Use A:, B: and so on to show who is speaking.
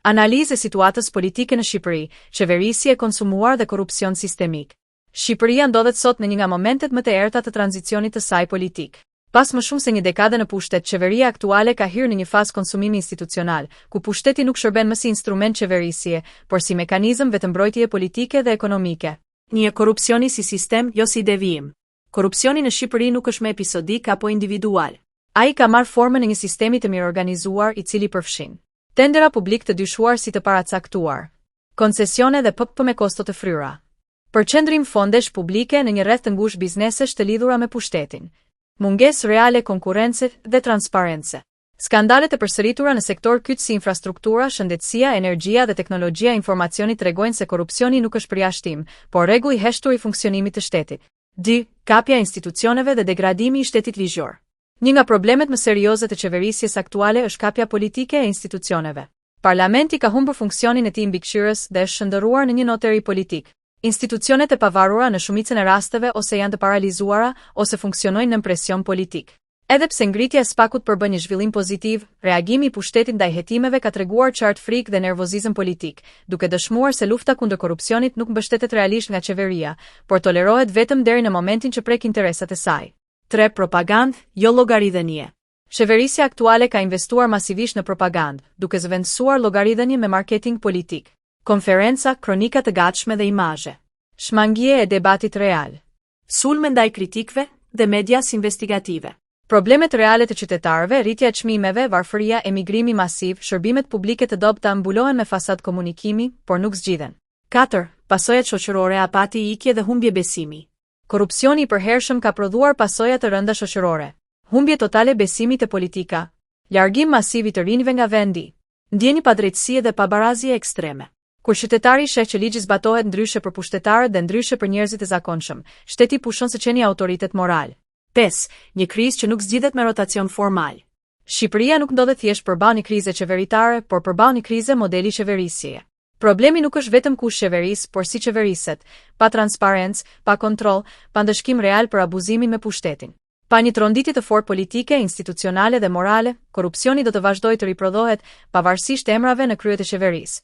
A: Analizë e situatës politike në Shqipëri, qeverisje e konsumuar dhe korrupsion sistemik. Shqipëria ndodhet sot në një nga momentet më të errta të tranzicionit të saj politik. Pas më shumë se një dekade në pushtet, qeveria aktuale ka hyrë në një fazë konsumimi institucional, ku pushteti nuk shërben më si instrument qeverisje, por si mekanizëm vetëmbrojtje politike dhe ekonomike.
B: Një korrupsioni si sistem, jo si devijim. Korrupsioni në Shqipëri nuk është më episodik apo individual.
A: Ai ka marrë formën e një sistemi të mirëorganizuar i cili përfshin tendera publik të dyshuar si të paracaktuar, koncesione dhe PPP me kosto të fryera, përqendrim fondesh publike në një rreth të ngushtë biznesesh të lidhura me pushtetin, mungesë reale konkurrence dhe transparence. Skandalet e përsëritura në sektor kyç si infrastruktura, shëndetësia, energjia dhe teknologjia e informacionit tregojnë se korrupsioni nuk është përjashtim, por rregull i heshtur i funksionimit të shtetit. 2. Kapja e institucioneve dhe degradimi i shtetit ligjor. Një nga problemet më serioze të qeverisjes aktuale është kapja politike e institucioneve. Parlamenti ka humbur funksionin e tij mbikëqyrës dhe është shndërruar në një noteri politik. Institucionet e pavarura në shumicën e rasteve ose janë të paralizuara ose funksionojnë në presion politik. Edhe pse ngritja e spakut përbën një zhvillim pozitiv, reagimi i pushtetit ndaj hetimeve ka treguar qartë frikë dhe nervozizëm politik, duke dëshmuar se lufta kundër korrupsionit nuk mbështetet realisht nga qeveria, por tolerohet vetëm deri në momentin që prek interesat e saj.
B: 3. Propagandë, jo llogaridhënie.
A: Qeverisja aktuale ka investuar masivisht në propagandë, duke zëvendësuar llogaridhënie me marketing politik, konferenca, kronika të gatshme dhe imazhe, shmangje e debatit real,
B: sulme ndaj kritikëve dhe medias investigative.
A: Problemet reale të qytetarëve, rritja e çmimeve, varfëria, emigrimi masiv, shërbimet publike të dobta mbulohen me fasad komunikimi, por nuk zgjidhen.
B: 4. Pasojat shoqërore, apati, ikje dhe humbje besimi.
A: Korrupsioni i përhershëm ka prodhuar pasoja të rënda shoqërore, humbje totale besimit te politika, largim masiv i të rinjve nga vendi, ndjenjë padrejtësie dhe pabarazie ekstreme. Kur qytetari sheh që ligji zbatohet ndryshe për pushtetarët dhe ndryshe për njerëzit e zakonshëm, shteti pushon së qeni autoritet moral.
B: 5. Një krizë që nuk zgjidhet me rotacion formal.
A: Shqipëria nuk ndodhet thjesht përballë një krize qeveritare, por përballë një krize modeli qeverisjeje. Problemi nuk është vetëm kush qeveris, por si qeveriset, pa transparencë, pa kontroll, pa ndëshkim real për abuzimin me pushtetin. Pa një tronditje të fortë politike, institucionale dhe morale, korrupsioni do të vazhdojë të riprodhohet pavarësisht emrave në krye të qeverisë.